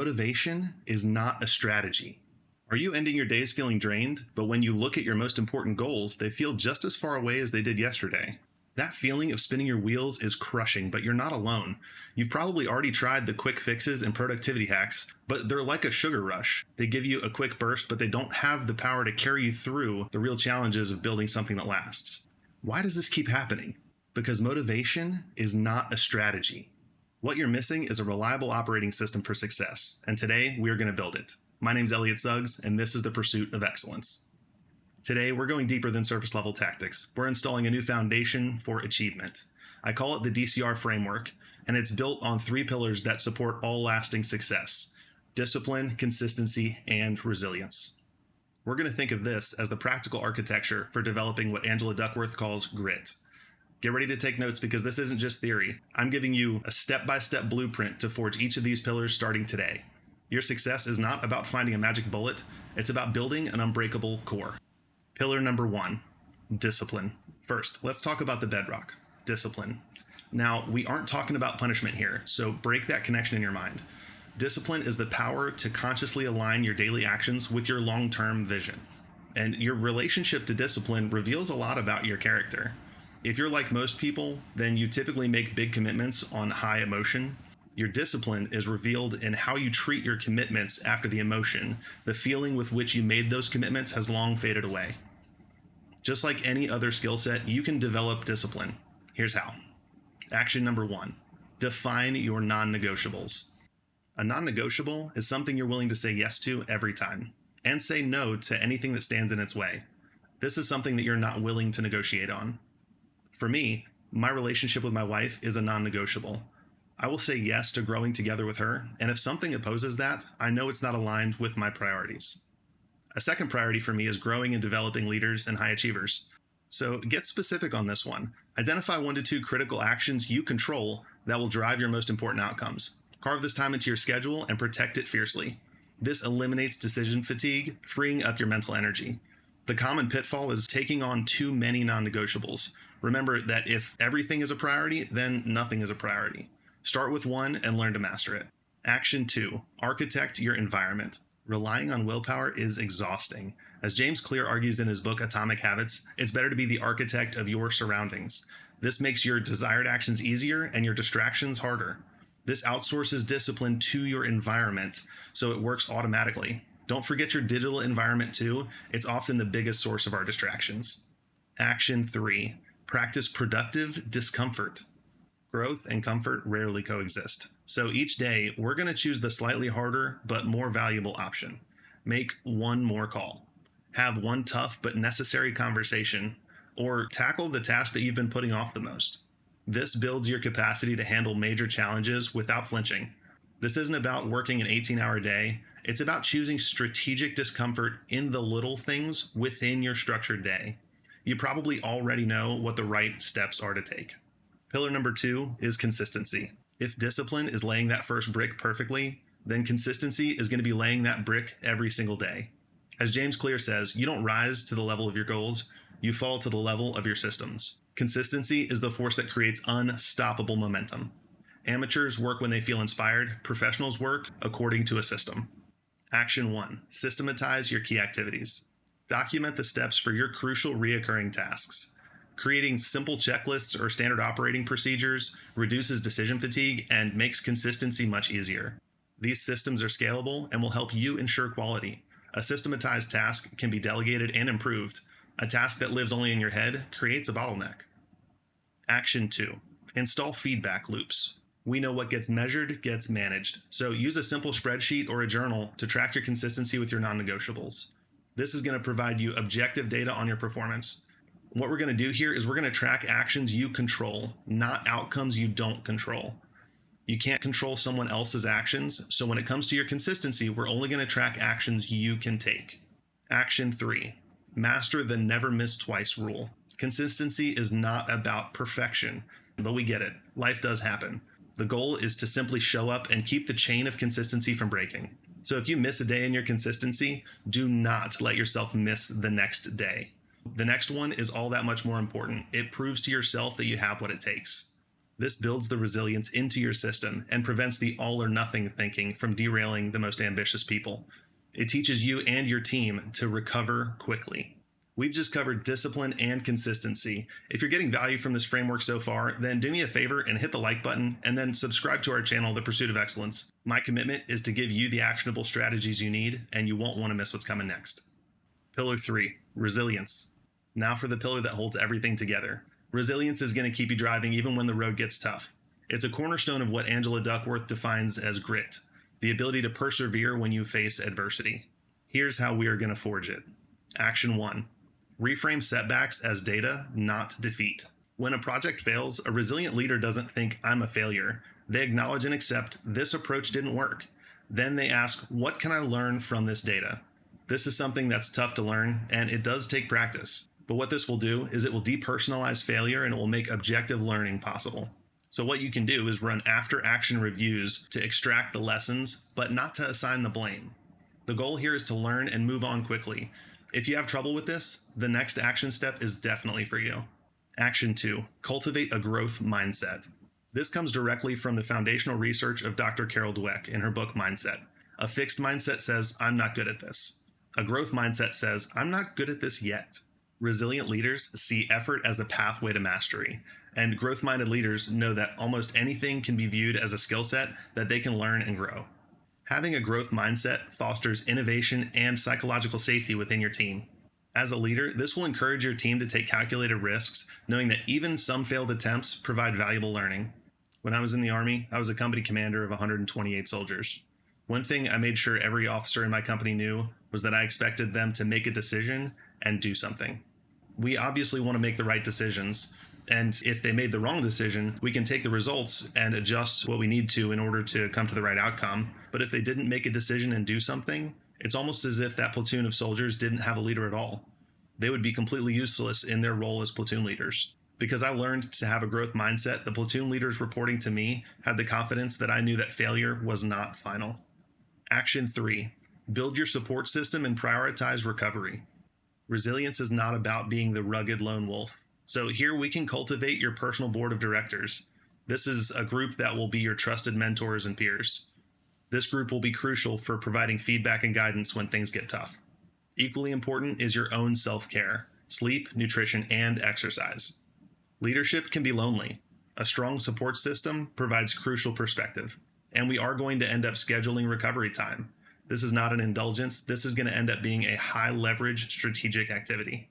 Motivation is not a strategy. Are you ending your days feeling drained, but when you look at your most important goals, they feel just as far away as they did yesterday? That feeling of spinning your wheels is crushing, but you're not alone. You've probably already tried the quick fixes and productivity hacks, but they're like a sugar rush. They give you a quick burst, but they don't have the power to carry you through the real challenges of building something that lasts. Why does this keep happening? Because motivation is not a strategy. What you're missing is a reliable operating system for success, and today we are going to build it. My name's Eliot Suggs, and this is the pursuit of excellence. Today, we're going deeper than surface level tactics. We're installing a new foundation for achievement. I call it the DCR Framework, and it's built on 3 pillars that support all lasting success: discipline, consistency, and resilience. We're going to think of this as the practical architecture for developing what Angela Duckworth calls grit. Get ready to take notes because this isn't just theory. I'm giving you a step-by-step blueprint to forge each of these pillars starting today. Your success is not about finding a magic bullet, it's about building an unbreakable core. Pillar number 1, discipline. First, let's talk about the bedrock, discipline. Now, we aren't talking about punishment here, so break that connection in your mind. Discipline is the power to consciously align your daily actions with your long-term vision. And your relationship to discipline reveals a lot about your character. If you're like most people, then you typically make big commitments on high emotion. Your discipline is revealed in how you treat your commitments after the emotion. The feeling with which you made those commitments has long faded away. Just like any other skill set, you can develop discipline. Here's how. Action number 1, define your non-negotiables. A non-negotiable is something you're willing to say yes to every time, and say no to anything that stands in its way. This is something that you're not willing to negotiate on. For me, my relationship with my wife is a non-negotiable. I will say yes to growing together with her, and if something opposes that, I know it's not aligned with my priorities. A second priority for me is growing and developing leaders and high achievers. So get specific on this one. Identify 1 to 2 critical actions you control that will drive your most important outcomes. Carve this time into your schedule and protect it fiercely. This eliminates decision fatigue, freeing up your mental energy. The common pitfall is taking on too many non-negotiables. Remember that if everything is a priority, then nothing is a priority. Start with 1 and learn to master it. Action 2, architect your environment. Relying on willpower is exhausting. As James Clear argues in his book Atomic Habits, it's better to be the architect of your surroundings. This makes your desired actions easier and your distractions harder. This outsources discipline to your environment, so it works automatically. Don't forget your digital environment too. It's often the biggest source of our distractions. Action 3, practice productive discomfort. Growth and comfort rarely coexist. So each day, we're going to choose the slightly harder but more valuable option. Make 1 more call. Have 1 tough but necessary conversation, or tackle the task that you've been putting off the most. This builds your capacity to handle major challenges without flinching. This isn't about working an 18-hour day. It's about choosing strategic discomfort in the little things within your structured day. You probably already know what the right steps are to take. Pillar number 2 is consistency. If discipline is laying that first brick perfectly, then consistency is going to be laying that brick every single day. As James Clear says, you don't rise to the level of your goals, you fall to the level of your systems. Consistency is the force that creates unstoppable momentum. Amateurs work when they feel inspired, professionals work according to a system. Action 1, systematize your key activities. Document the steps for your crucial reoccurring tasks. Creating simple checklists or standard operating procedures reduces decision fatigue and makes consistency much easier. These systems are scalable and will help you ensure quality. A systematized task can be delegated and improved. A task that lives only in your head creates a bottleneck. Action 2, install feedback loops. We know what gets measured gets managed, so use a simple spreadsheet or a journal to track your consistency with your non-negotiables. This is going to provide you objective data on your performance. What we're going to do here is we're going to track actions you control, not outcomes you don't control. You can't control someone else's actions, so when it comes to your consistency, we're only going to track actions you can take. Action 3, master the never miss twice rule. Consistency is not about perfection, but we get it. Life does happen. The goal is to simply show up and keep the chain of consistency from breaking. So if you miss a day in your consistency, do not let yourself miss the next day. The next one is all that much more important. It proves to yourself that you have what it takes. This builds the resilience into your system and prevents the all or nothing thinking from derailing the most ambitious people. It teaches you and your team to recover quickly. We've just covered discipline and consistency. If you're getting value from this framework so far, then do me a favor and hit the like button and then subscribe to our channel, The Pursuit of Excellence. My commitment is to give you the actionable strategies you need, and you won't want to miss what's coming next. Pillar 3, resilience. Now for the pillar that holds everything together. Resilience is going to keep you driving even when the road gets tough. It's a cornerstone of what Angela Duckworth defines as grit, the ability to persevere when you face adversity. Here's how we are going to forge it. Action 1. Reframe setbacks as data, not defeat. When a project fails, a resilient leader doesn't think, I'm a failure. They acknowledge and accept, this approach didn't work. Then they ask, what can I learn from this data? This is something that's tough to learn, and it does take practice. But what this will do is it will depersonalize failure and it will make objective learning possible. So what you can do is run after-action reviews to extract the lessons, but not to assign the blame. The goal here is to learn and move on quickly. If you have trouble with this, the next action step is definitely for you. Action 2, cultivate a growth mindset. This comes directly from the foundational research of Dr. Carol Dweck in her book Mindset. A fixed mindset says, I'm not good at this. A growth mindset says, I'm not good at this yet. Resilient leaders see effort as a pathway to mastery, and growth-minded leaders know that almost anything can be viewed as a skill set that they can learn and grow. Having a growth mindset fosters innovation and psychological safety within your team. As a leader, this will encourage your team to take calculated risks, knowing that even some failed attempts provide valuable learning. When I was in the Army, I was a company commander of 128 soldiers. One thing I made sure every officer in my company knew was that I expected them to make a decision and do something. We obviously want to make the right decisions, and if they made the wrong decision, we can take the results and adjust what we need to in order to come to the right outcome. But if they didn't make a decision and do something, it's almost as if that platoon of soldiers didn't have a leader at all. They would be completely useless in their role as platoon leaders. Because I learned to have a growth mindset, the platoon leaders reporting to me had the confidence that I knew that failure was not final. Action 3, build your support system and prioritize recovery. Resilience is not about being the rugged lone wolf. So here we can cultivate your personal board of directors. This is a group that will be your trusted mentors and peers. This group will be crucial for providing feedback and guidance when things get tough. Equally important is your own self-care, sleep, nutrition, and exercise. Leadership can be lonely. A strong support system provides crucial perspective, and we are going to end up scheduling recovery time. This is not an indulgence. This is going to end up being a high-leverage strategic activity.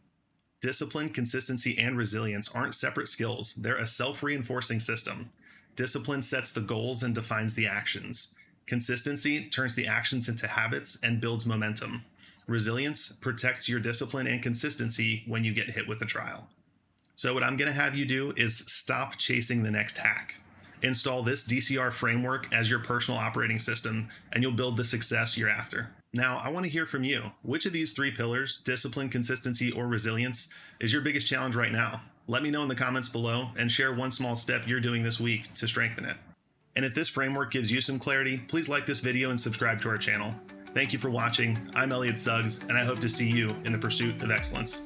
Discipline, consistency, and resilience aren't separate skills. They're a self-reinforcing system. Discipline sets the goals and defines the actions. Consistency turns the actions into habits and builds momentum. Resilience protects your discipline and consistency when you get hit with a trial. So what I'm going to have you do is stop chasing the next hack. Install this DCR framework as your personal operating system, and you'll build the success you're after. Now, I want to hear from you. Which of these 3 pillars, discipline, consistency, or resilience, is your biggest challenge right now? Let me know in the comments below and share one small step you're doing this week to strengthen it. And if this framework gives you some clarity, please like this video and subscribe to our channel. Thank you for watching. I'm Eliot Suggs, and I hope to see you in the pursuit of excellence.